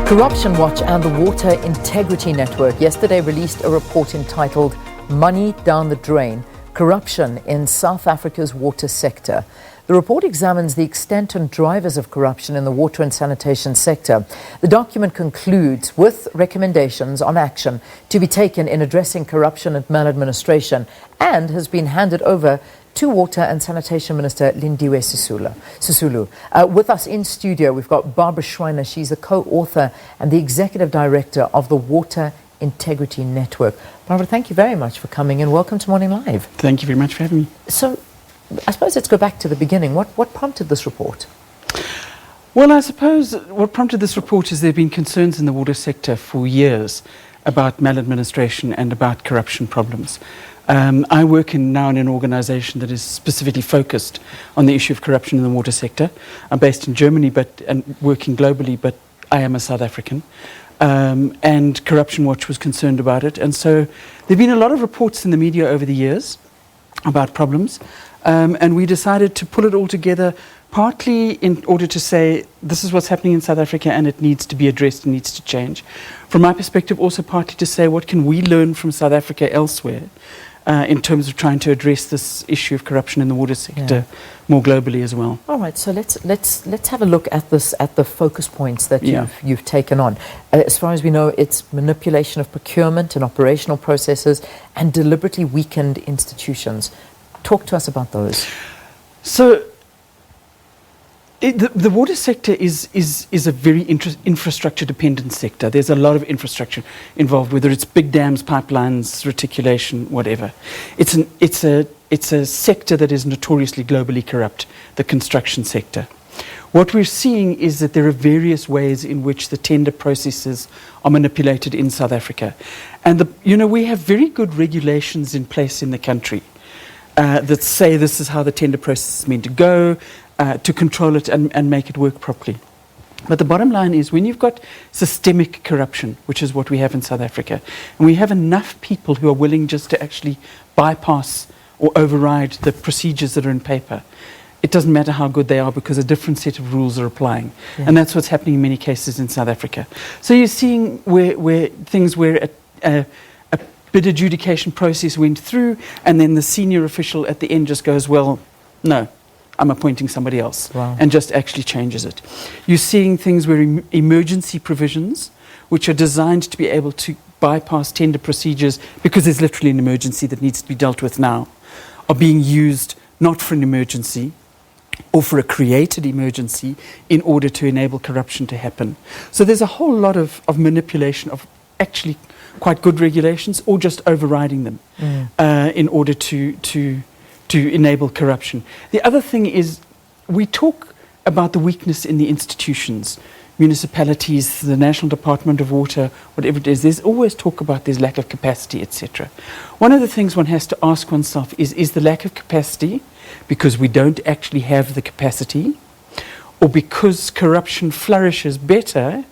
Corruption Watch and the Water Integrity Network yesterday released a report entitled Money Down the Drain, Corruption in South Africa's Water Sector. The report examines the extent and drivers of corruption in the water and sanitation sector. The document concludes with recommendations on action to be taken in addressing corruption and maladministration and has been handed over to Water and Sanitation Minister Lindiwe Sisulu. With us in studio, we've got Barbara Schreiner. She's the co-author and the executive director of the Water Integrity Network. Barbara, thank you very much for coming and welcome to Morning Live. Thank you very much for having me. So, I suppose let's go back to the beginning. What prompted this report? Well, I suppose what prompted this report is there have been concerns in the water sector for years about maladministration and about corruption problems. I work now in an organisation that is specifically focused on the issue of corruption in the water sector. I'm based in Germany and working globally, but I am a South African. And Corruption Watch was concerned about it. And so there have been a lot of reports in the media over the years about problems. And we decided to pull it all together, partly in order to say this is what's happening in South Africa and it needs to be addressed and needs to change. From my perspective, also partly to say what can we learn from South Africa elsewhere in terms of trying to address this issue of corruption in the water sector more globally as well. All right, so let's have a look at this, at the focus points that you've taken on. As far as we know, it's manipulation of procurement and operational processes and deliberately weakened institutions. Talk to us about those. So the water sector is a very infrastructure-dependent sector. There's a lot of infrastructure involved, whether it's big dams, pipelines, reticulation, whatever. It's a sector that is notoriously globally corrupt, the construction sector. What we're seeing is that there are various ways in which the tender processes are manipulated in South Africa. And we have very good regulations in place in the country that say this is how the tender process is meant to go, to control it and make it work properly. But the bottom line is when you've got systemic corruption, which is what we have in South Africa, and we have enough people who are willing just to actually bypass or override the procedures that are in paper, it doesn't matter how good they are because a different set of rules are applying. Yeah. And that's what's happening in many cases in South Africa. So you're seeing where a bid adjudication process went through and then the senior official at the end just goes, well, no, I'm appointing somebody else. Wow. And just actually changes it. You're seeing things where emergency provisions, which are designed to be able to bypass tender procedures because there's literally an emergency that needs to be dealt with now, are being used not for an emergency or for a created emergency in order to enable corruption to happen. So there's a whole lot of manipulation of actually quite good regulations or just overriding them in order to enable corruption. The other thing is we talk about the weakness in the institutions, municipalities, the National Department of Water, whatever it is. There's always talk about there's lack of capacity, etc. One of the things one has to ask oneself is the lack of capacity because we don't actually have the capacity or because corruption flourishes better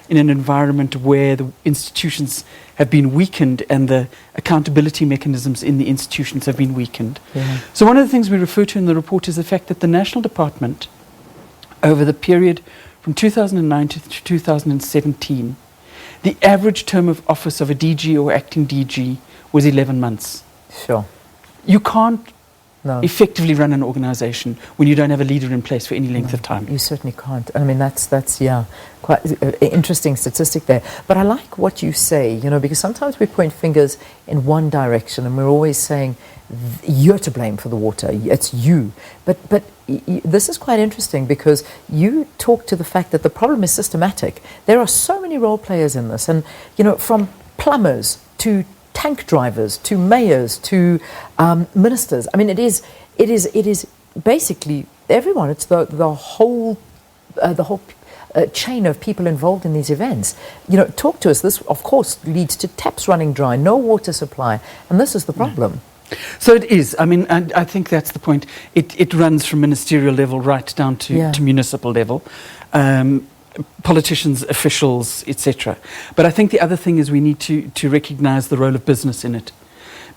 in an environment where the institutions have been weakened and the accountability mechanisms in the institutions have been weakened. Yeah. So one of the things we refer to in the report is the fact that the National Department, over the period from 2009 to 2017, the average term of office of a DG or acting DG was 11 months. Sure. You can't effectively run an organisation when you don't have a leader in place for any length of time. You certainly can't. I mean, that's quite an interesting statistic there. But I like what you say, because sometimes we point fingers in one direction and we're always saying, you're to blame for the water, it's you. But this is quite interesting because you talk to the fact that the problem is systematic. There are so many role players in this and, from plumbers to tank drivers to mayors to ministers. I mean, it is basically everyone. It's the whole chain of people involved in these events. Talk to us. This, of course, leads to taps running dry, no water supply, and this is the problem. So it is. I mean, and I think that's the point. It runs from ministerial level right down to municipal level. Politicians, officials, etc. But I think the other thing is we need to recognise the role of business in it.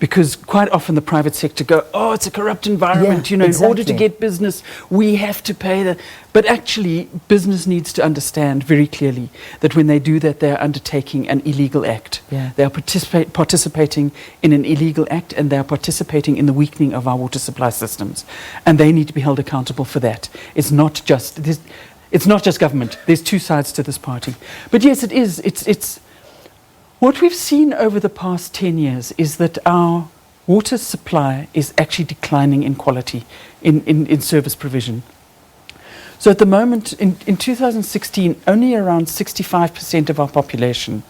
because quite often the private sector go, oh, it's a corrupt environment, Yeah, in order exactly. to get business, we have to pay that. But actually, business needs to understand very clearly that when they do that, they are undertaking an illegal act. Yeah. They are participating in an illegal act, and they are participating in the weakening of our water supply systems. And they need to be held accountable for that. It's not just government. There's two sides to this party. But yes, it is. It's what we've seen over the past 10 years is that our water supply is actually declining in quality, in service provision. So at the moment, in 2016, only around 65% of our population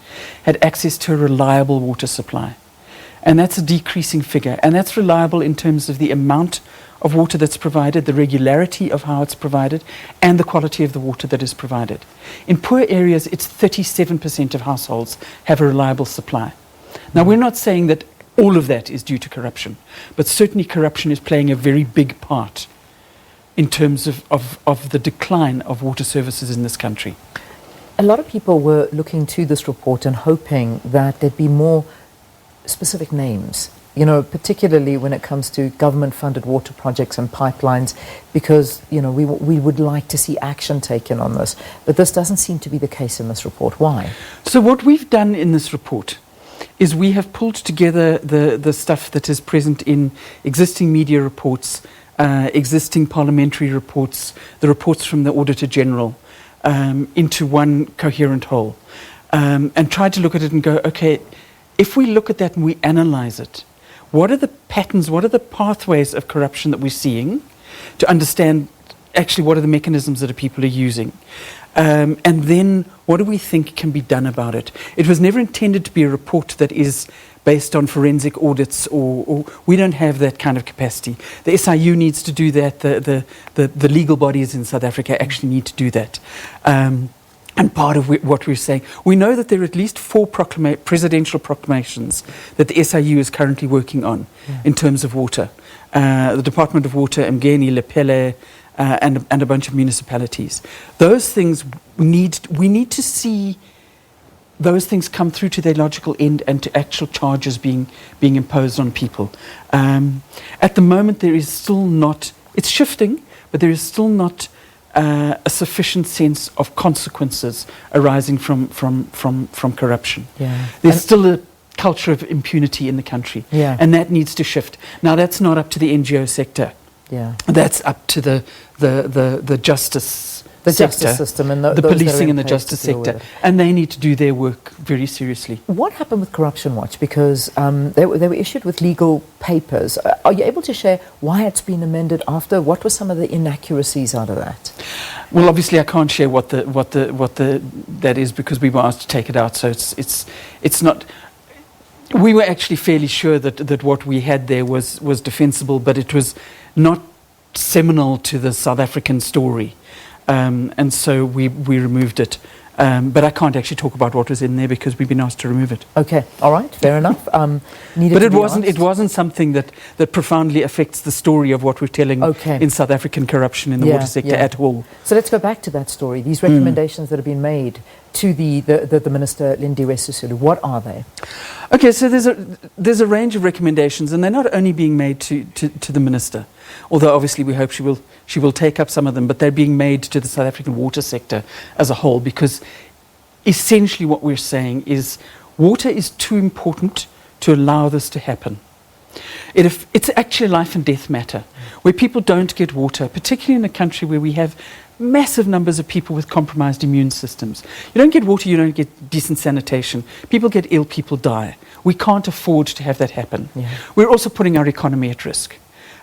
had access to a reliable water supply. And that's a decreasing figure. And that's reliable in terms of the amount of water that's provided, the regularity of how it's provided, and the quality of the water that is provided. In poor areas, it's 37% of households have a reliable supply. Now, we're not saying that all of that is due to corruption, but certainly corruption is playing a very big part in terms of the decline of water services in this country. A lot of people were looking to this report and hoping that there'd be more specific names, particularly when it comes to government-funded water projects and pipelines, because, we would like to see action taken on this. But this doesn't seem to be the case in this report. Why? So what we've done in this report is we have pulled together the stuff that is present in existing media reports, existing parliamentary reports, the reports from the Auditor General, into one coherent whole, and tried to look at it and go, okay, if we look at that and we analyze it, what are the patterns, what are the pathways of corruption that we're seeing, to understand actually what are the mechanisms that people are using, and then what do we think can be done about it. It was never intended to be a report that is based on forensic audits, or we don't have that kind of capacity. The SIU needs to do that. The legal bodies in South Africa actually need to do that. And part of what we're saying, we know that there are at least 4 presidential proclamations that the SIU is currently working on in terms of water. The Department of Water, Mgeni, Lepelle, and a bunch of municipalities. Those things, we need to see those things come through to their logical end and to actual charges being imposed on people. At the moment, there is still not, it's shifting, but there is still not a sufficient sense of consequences arising from corruption. Yeah. There's still a culture of impunity in the country, and that needs to shift. Now, that's not up to the NGO sector. Yeah. That's up to the justice justice system and the policing and the justice sector, and they need to do their work very seriously. What happened with Corruption Watch? Because they were issued with legal papers. Are you able to share why it's been amended after? What were some of the inaccuracies out of that? Well, obviously, I can't share what that is, because we were asked to take it out. So it's not. We were actually fairly sure that what we had there was defensible, but it was not seminal to the South African story. And so we removed it. But I can't actually talk about what was in there because we've been asked to remove it. Okay, all right, fair enough. But it wasn't something that profoundly affects the story of what we're telling in South African corruption in the water sector at all. So let's go back to that story. These recommendations that have been made to the Minister, Lindiwe Sisulu, what are they? Okay, so there's a range of recommendations, and they're not only being made to the Minister, although obviously we hope she will take up some of them, but they're being made to the South African water sector as a whole, because essentially what we're saying is water is too important to allow this to happen. It's actually a life and death matter. Where people don't get water, particularly in a country where we have massive numbers of people with compromised immune systems. You don't get water, you don't get decent sanitation. People get ill, people die. We can't afford to have that happen. Yeah. We're also putting our economy at risk.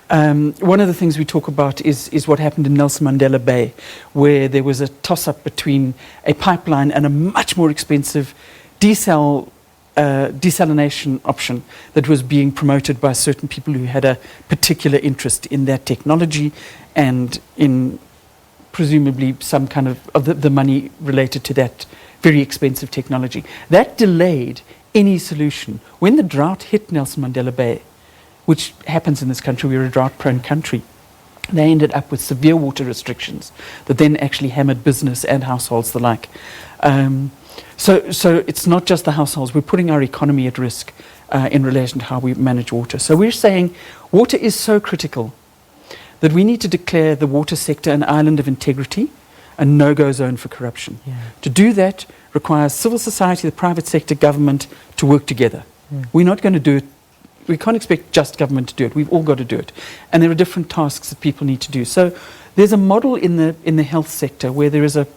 One of the things we talk about is what happened in Nelson Mandela Bay, where there was a toss-up between a pipeline and a much more expensive desalination option that was being promoted by certain people who had a particular interest in that technology and in presumably some kind of the money related to that very expensive technology. That delayed any solution. When the drought hit Nelson Mandela Bay, which happens in this country, we're a drought-prone country, they ended up with severe water restrictions that then actually hammered business and households the like. So it's not just the households. We're putting our economy at risk in relation to how we manage water. So we're saying water is so critical that we need to declare the water sector an island of integrity, a no-go zone for corruption. Yeah. To do that requires civil society, the private sector, government to work together. We're not going to do it. We can't expect just government to do it. We've all got to do it. And there are different tasks that people need to do. So there's a model in the health sector where there is a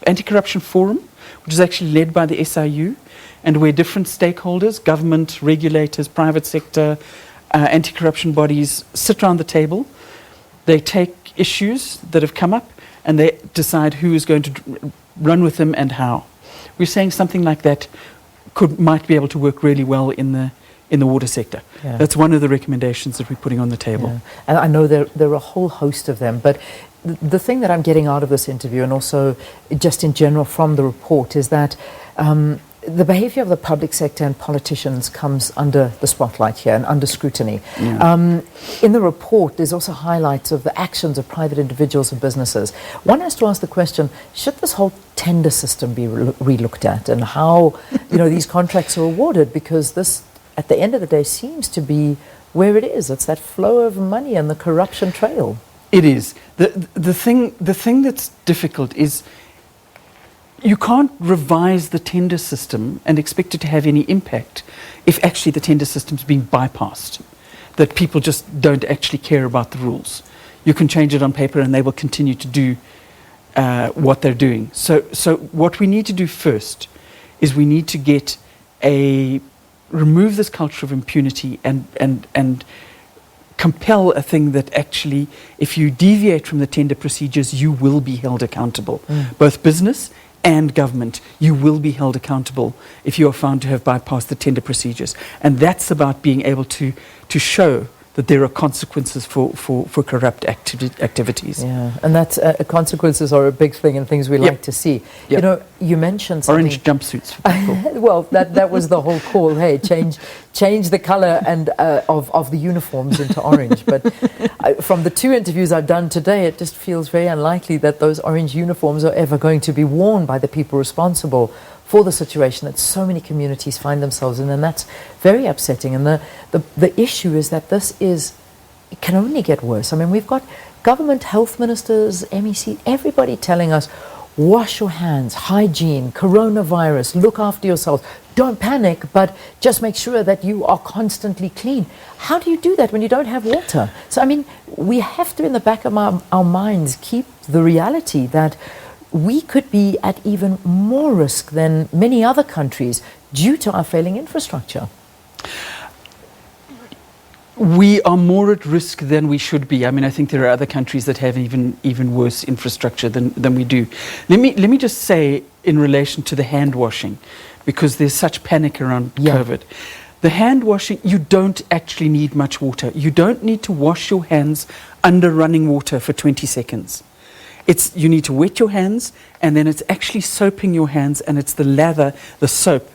anti-corruption forum, which is actually led by the SIU, and where different stakeholders, government, regulators, private sector, anti-corruption bodies sit around the table. They take issues that have come up and they decide who is going to run with them and how. We're saying something like that might be able to work really well in the water sector. Yeah. That's one of the recommendations that we're putting on the table. Yeah. And I know there are a whole host of them, but the thing that I'm getting out of this interview, and also just in general from the report, is that the behavior of the public sector and politicians comes under the spotlight here and under scrutiny. Yeah. In the report, there's also highlights of the actions of private individuals and businesses. One has to ask the question, should this whole tender system be re-looked at, and how these contracts are awarded? Because this, at the end of the day, seems to be where it is. It's that flow of money and the corruption trail. It is. The thing that's difficult is you can't revise the tender system and expect it to have any impact if actually the tender system's being bypassed, that people just don't actually care about the rules. You can change it on paper and they will continue to do what they're doing. So what we need to do first is we need to remove this culture of impunity and compel a thing that actually, if you deviate from the tender procedures, you will be held accountable. Both business and government, you will be held accountable if you are found to have bypassed the tender procedures. And that's about being able to show that there are consequences for corrupt activities. Yeah, and that's consequences are a big thing and things we like to see. Yep. You mentioned something. Orange jumpsuits for people. Well, that was the whole call. Hey, change the colour and of the uniforms into orange. But from the two interviews I've done today, it just feels very unlikely that those orange uniforms are ever going to be worn by the people responsible for the situation that so many communities find themselves in, and that's very upsetting. And the issue is that it can only get worse. I mean, we've got government health ministers, MEC, everybody telling us, wash your hands, hygiene, coronavirus, look after yourselves, don't panic, but just make sure that you are constantly clean. How do you do that when you don't have water? So, I mean, we have to, in the back of our minds, keep the reality that we could be at even more risk than many other countries due to our failing infrastructure. We are more at risk than we should be. I mean, I think there are other countries that have even worse infrastructure than we do. Let me just say in relation to the hand washing, because there's such panic around COVID. The hand washing, you don't actually need much water. You don't need to wash your hands under running water for 20 seconds. You need to wet your hands, and then it's actually soaping your hands, and it's the lather, the soap,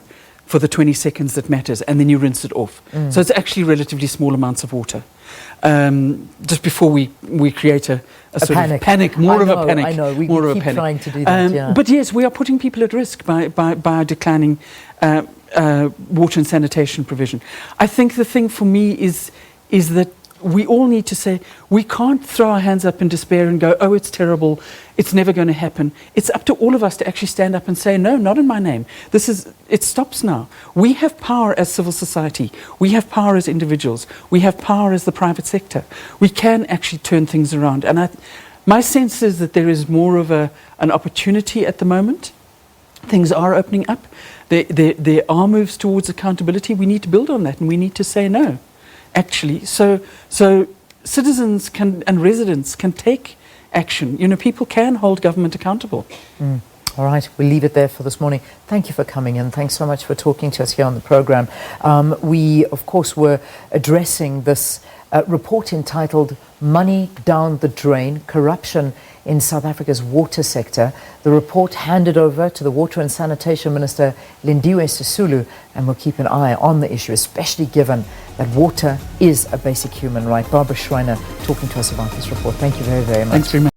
for the 20 seconds that matters, and then you rinse it off. So it's actually relatively small amounts of water. Just before we create a sort of panic, more of a panic. I know, we keep trying to do that, But yes, we are putting people at risk by declining water and sanitation provision. I think the thing for me is that we all need to say, we can't throw our hands up in despair and go, oh, it's terrible, it's never going to happen. It's up to all of us to actually stand up and say, no, not in my name. It stops now. We have power as civil society. We have power as individuals. We have power as the private sector. We can actually turn things around. And my sense is that there is more of an opportunity at the moment. Things are opening up. There are moves towards accountability. We need to build on that, and we need to say no. Actually, so citizens and residents can take action. People can hold government accountable. All right, we'll leave it there for this morning. Thank you for coming in. Thanks so much for talking to us here on the program. We, of course, were addressing this report entitled Money Down the Drain, Corruption in South Africa's Water Sector. The report handed over to the Water and Sanitation Minister, Lindiwe Sisulu, and we'll keep an eye on the issue, especially given that water is a basic human right. Barbara Schreiner talking to us about this report. Thank you very, very much. Thanks very much.